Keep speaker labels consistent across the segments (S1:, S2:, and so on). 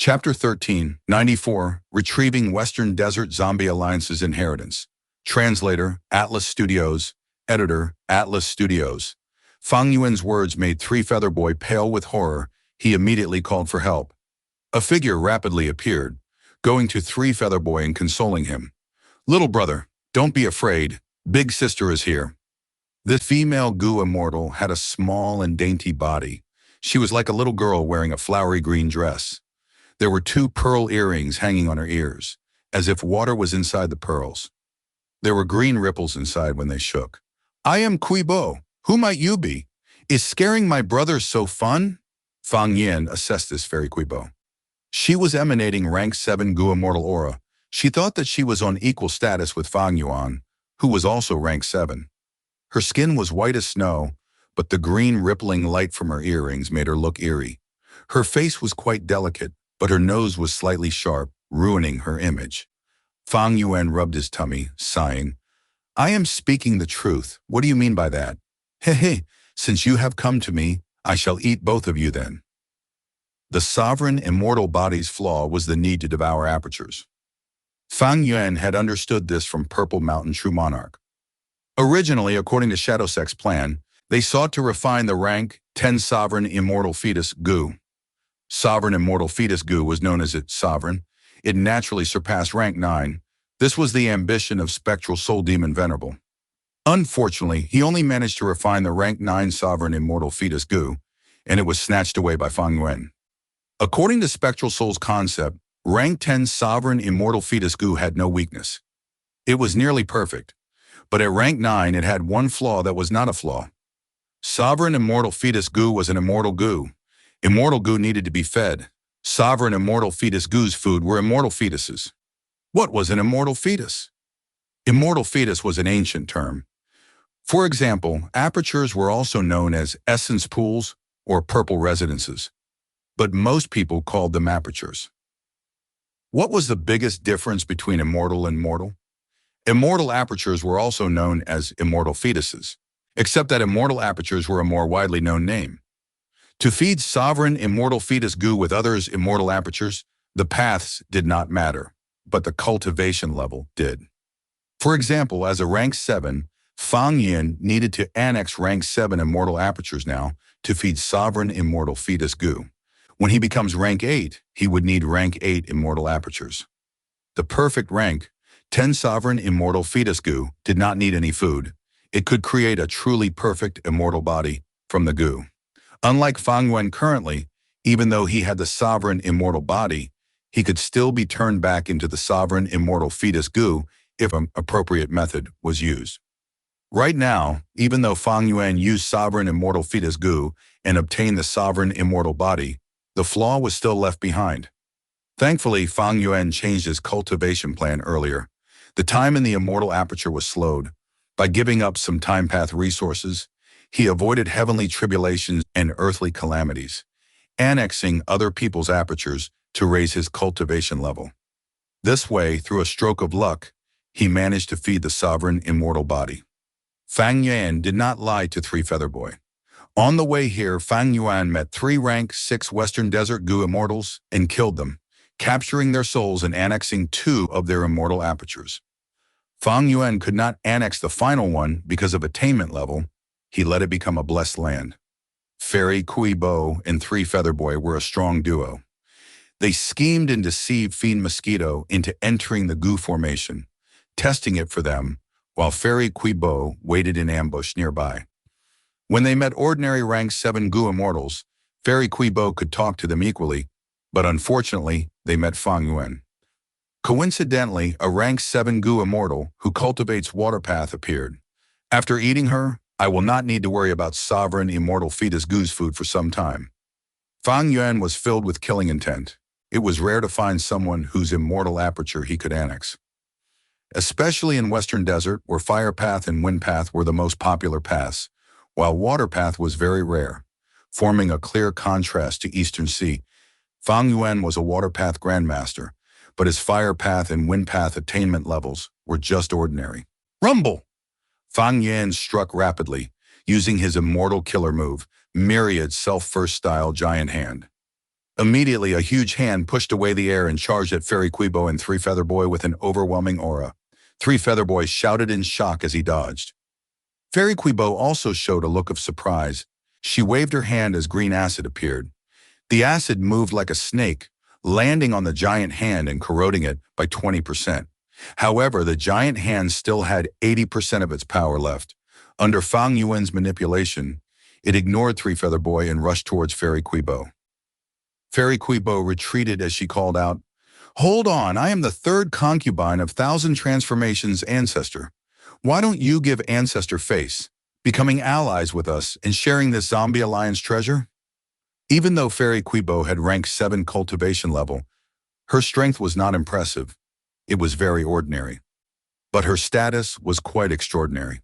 S1: Chapter 13, 94, Retrieving Western Desert Zombie Alliance's Inheritance. Translator, Atlas Studios. Editor, Atlas Studios. Fang Yuan's words made Three Feather Boy pale with horror. He immediately called for help. A figure rapidly appeared, going to Three Feather Boy and consoling him. "Little brother, don't be afraid. Big sister is here." The female goo immortal had a small and dainty body. She was like a little girl wearing a flowery green dress. There were 2 pearl earrings hanging on her ears, as if water was inside the pearls. There were green ripples inside when they shook. "I am Quebo. Who might you be? Is scaring my brother so fun?" Fang Yin assessed this Fairy Quebo. She was emanating rank 7 Goo Immortal aura. She thought that she was on equal status with Fang Yuan, who was also rank 7. Her skin was white as snow, but the green rippling light from her earrings made her look eerie. Her face was quite delicate, but her nose was slightly sharp, ruining her image. Fang Yuan rubbed his tummy, sighing. "I am speaking the truth. What do you mean by that?" "Hehe, since you have come to me, I shall eat both of you then." The sovereign immortal body's flaw was the need to devour apertures. Fang Yuan had understood this from Purple Mountain True Monarch. Originally, according to Shadowsek's plan, they sought to refine the rank 10 sovereign immortal fetus goo. Sovereign immortal fetus goo was known as its sovereign. It naturally surpassed rank 9. This was the ambition of Spectral Soul Demon Venerable. Unfortunately, he only managed to refine the rank 9 sovereign immortal fetus goo, and it was snatched away by Fang Yuan. According to Spectral Soul's concept, rank 10 sovereign immortal fetus goo had no weakness. It was nearly perfect, but at rank 9 it had one flaw that was not a flaw. Sovereign immortal fetus goo was an immortal goo. Immortal goo needed to be fed. Sovereign immortal fetus goo's food were immortal fetuses. What was an immortal fetus? Immortal fetus was an ancient term. For example, apertures were also known as essence pools or purple residences, but most people called them apertures. What was the biggest difference between immortal and mortal? Immortal apertures were also known as immortal fetuses, except that immortal apertures were a more widely known name. To feed sovereign immortal fetus goo with others' immortal apertures, the paths did not matter, but the cultivation level did. For example, as a rank 7, Fang Yin needed to annex rank 7 immortal apertures now to feed sovereign immortal fetus goo. When he becomes rank 8, he would need rank 8 immortal apertures. The perfect rank, 10 sovereign immortal fetus goo, did not need any food. It could create a truly perfect immortal body from the goo. Unlike Fang Yuan currently, even though he had the sovereign immortal body, he could still be turned back into the sovereign immortal fetus goo if an appropriate method was used. Right now, even though Fang Yuan used sovereign immortal fetus goo and obtained the sovereign immortal body, the flaw was still left behind. Thankfully, Fang Yuan changed his cultivation plan earlier. The time in the immortal aperture was slowed. By giving up some time path resources, he avoided heavenly tribulations and earthly calamities, annexing other people's apertures to raise his cultivation level. This way, through a stroke of luck, he managed to feed the sovereign immortal body. Fang Yuan did not lie to Three Feather Boy. On the way here, Fang Yuan met 3 rank 6 Western Desert Goo Immortals and killed them, capturing their souls and annexing 2 of their immortal apertures. Fang Yuan could not annex the final one because of attainment level. He let it become a blessed land. Fairy Quebo and Three Feather Boy were a strong duo. They schemed and deceived Fiend Mosquito into entering the goo formation, testing it for them, while Fairy Quebo waited in ambush nearby. When they met ordinary rank 7 goo immortals, Fairy Quebo could talk to them equally, but unfortunately, they met Fang Yuan. Coincidentally, a rank 7 goo immortal who cultivates water path appeared. After eating her, I will not need to worry about sovereign immortal fetus goo's food for some time. Fang Yuan was filled with killing intent. It was rare to find someone whose immortal aperture he could annex. Especially in Western Desert, where Fire Path and Wind Path were the most popular paths, while Water Path was very rare, forming a clear contrast to Eastern Sea. Fang Yuan was a Water Path Grandmaster, but his Fire Path and Wind Path attainment levels were just ordinary. Rumble! Fang Yuan struck rapidly, using his immortal killer move, Myriad Self-First Style Giant Hand. Immediately, a huge hand pushed away the air and charged at Fairy Quebo and Three Feather Boy with an overwhelming aura. Three Feather Boy shouted in shock as he dodged. Fairy Quebo also showed a look of surprise. She waved her hand as green acid appeared. The acid moved like a snake, landing on the giant hand and corroding it by 20%. However, the giant hand still had 80% of its power left. Under Fang Yuan's manipulation, it ignored Three Feather Boy and rushed towards Fairy Quebo. Fairy Quebo retreated as she called out, "Hold on, I am the third concubine of Thousand Transformations Ancestor. Why don't you give Ancestor face, becoming allies with us and sharing this Zombie Alliance treasure?" Even though Fairy Quebo had rank 7 cultivation level, her strength was not impressive. It was very ordinary. But her status was quite extraordinary.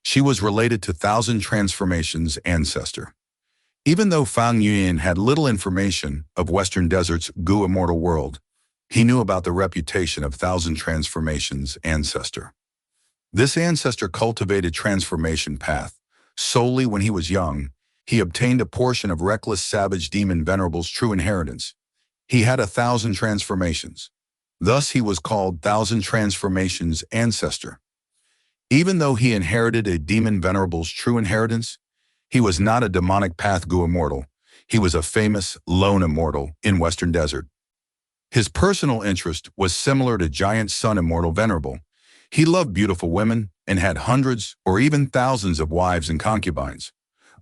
S1: She was related to Thousand Transformations Ancestor. Even though Fang Yuan had little information of Western Desert's Gu Immortal world, he knew about the reputation of Thousand Transformations Ancestor. This ancestor cultivated transformation path. Solely when he was young, he obtained a portion of Reckless Savage Demon Venerable's true inheritance. He had 1,000 transformations. Thus he was called Thousand Transformations Ancestor. Even though he inherited a Demon Venerable's true inheritance, he was not a demonic path Gu Immortal. He was a famous lone immortal in Western Desert. His personal interest was similar to Giant Sun Immortal Venerable. He loved beautiful women and had hundreds or even thousands of wives and concubines.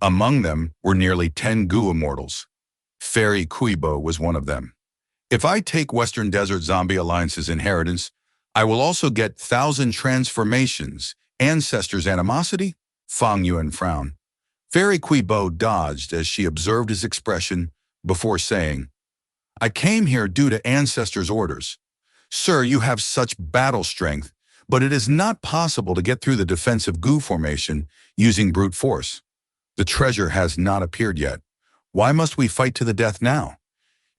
S1: Among them were nearly 10 Gu Immortals. Fairy Quebo was one of them. "If I take Western Desert Zombie Alliance's inheritance, I will also get Thousand Transformations Ancestors' animosity?" Fang Yuan frowned. Fairy Quebo dodged as she observed his expression before saying, "I came here due to Ancestors' orders. Sir, you have such battle strength, but it is not possible to get through the defensive Gu formation using brute force. The treasure has not appeared yet. Why must we fight to the death now?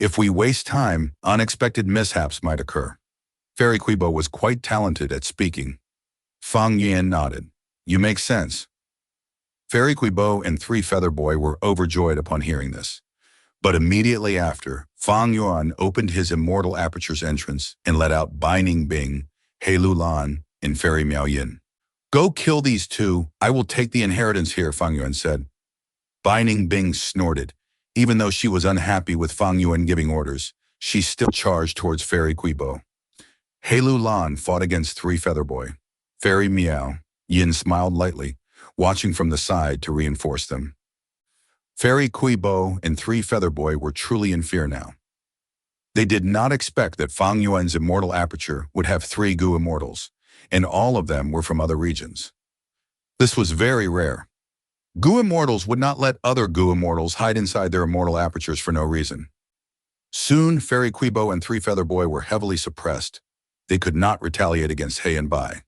S1: If we waste time, unexpected mishaps might occur." Fairy Quebo was quite talented at speaking. Fang Yuan nodded. "You make sense." Fairy Quebo and Three Feather Boy were overjoyed upon hearing this. But immediately after, Fang Yuan opened his immortal aperture's entrance and let out Binding Bing, He Lu Lan, and Fairy Miao Yin. "Go kill these two. I will take the inheritance here," Fang Yuan said. Binding Bing snorted. Even though she was unhappy with Fang Yuan giving orders, she still charged towards Fairy Quebo. He Lu Lan fought against Three Feather Boy. Fairy Miao Yin smiled lightly, watching from the side to reinforce them. Fairy Quebo and Three Feather Boy were truly in fear now. They did not expect that Fang Yuan's immortal aperture would have 3 Gu Immortals, and all of them were from other regions. This was very rare. Gu Immortals would not let other Gu Immortals hide inside their immortal apertures for no reason. Soon, Fairy Quebo and Three Feather Boy were heavily suppressed. They could not retaliate against He and Bai.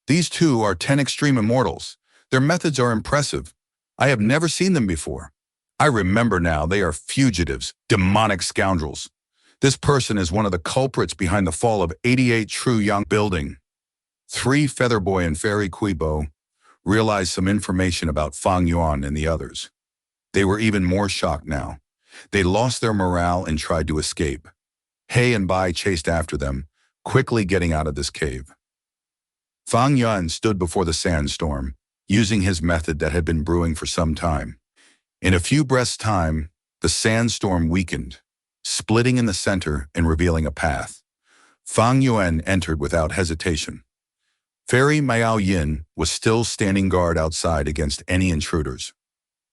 S1: "These two are 10 extreme immortals. Their methods are impressive. I have never seen them before. I remember now, they are fugitives, demonic scoundrels. This person is one of the culprits behind the fall of 88 True Young Building." Three Feather Boy and Fairy Quebo realized some information about Fang Yuan and the others. They were even more shocked now. They lost their morale and tried to escape. He and Bai chased after them, quickly getting out of this cave. Fang Yuan stood before the sandstorm, using his method that had been brewing for some time. In a few breaths' time, the sandstorm weakened, splitting in the center and revealing a path. Fang Yuan entered without hesitation. Fairy Miao Yin was still standing guard outside against any intruders.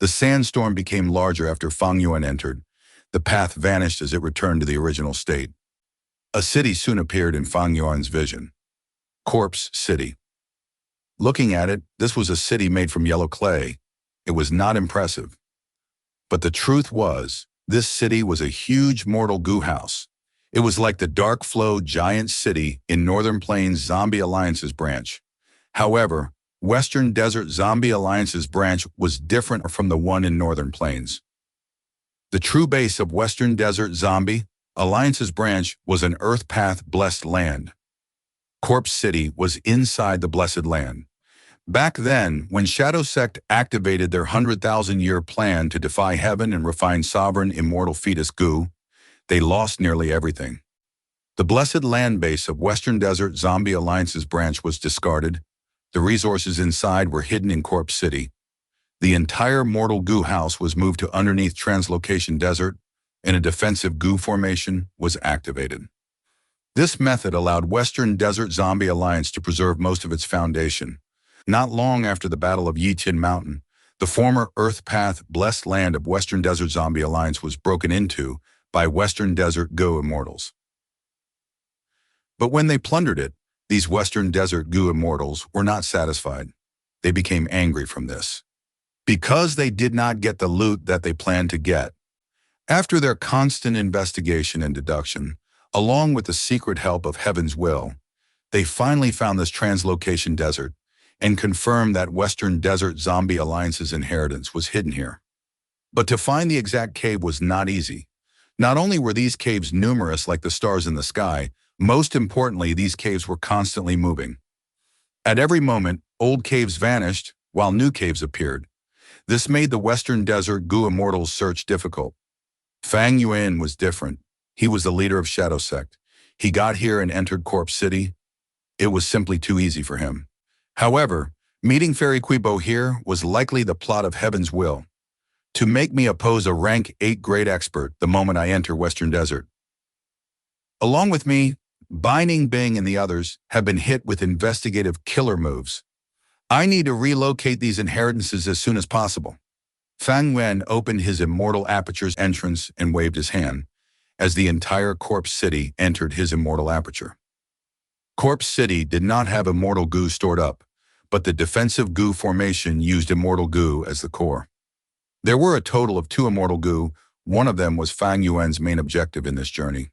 S1: The sandstorm became larger after Fang Yuan entered. The path vanished as it returned to the original state. A city soon appeared in Fang Yuan's vision. Corpse City. Looking at it, this was a city made from yellow clay. It was not impressive. But the truth was, this city was a huge mortal Gu house. It was like the Dark Flow giant city in Northern Plains Zombie Alliance's branch. However, Western Desert Zombie Alliance's branch was different from the one in Northern Plains. The true base of Western Desert Zombie Alliance's branch was an Earth Path blessed land. Corpse City was inside the blessed land. Back then, when Shadow Sect activated their 100,000-year plan to defy heaven and refine sovereign immortal fetus goo, they lost nearly everything. The blessed land base of Western Desert Zombie Alliance's branch was discarded. The resources inside were hidden in Corpse City. The entire mortal goo house was moved to underneath Translocation Desert, and a defensive goo formation was activated. This method allowed Western Desert Zombie Alliance to preserve most of its foundation. Not long after the Battle of Yitin Mountain, the former Earth Path blessed land of Western Desert Zombie Alliance was broken into by Western Desert Goo Immortals. But when they plundered it, these Western Desert Goo Immortals were not satisfied. They became angry from this, because they did not get the loot that they planned to get. After their constant investigation and deduction, along with the secret help of Heaven's will, they finally found this Translocation Desert and confirmed that Western Desert Zombie Alliance's inheritance was hidden here. But to find the exact cave was not easy. Not only were these caves numerous like the stars in the sky, most importantly, these caves were constantly moving. At every moment, old caves vanished while new caves appeared. This made the Western Desert Goo Immortals' search difficult. Fang Yuan was different. He was the leader of Shadow Sect. He got here and entered Corpse City. It was simply too easy for him. However, meeting Fairy Quebo here was likely the plot of Heaven's will, to make me oppose a rank 8 grade expert the moment I enter Western Desert. Along with me, Binding Bing and the others have been hit with investigative killer moves. I need to relocate these inheritances as soon as possible. Fang Yuan opened his immortal aperture's entrance and waved his hand, as the entire Corpse City entered his immortal aperture. Corpse City did not have immortal goo stored up, but the defensive goo formation used immortal goo as the core. There were a total of 2 immortal goo. One of them was Fang Yuan's main objective in this journey.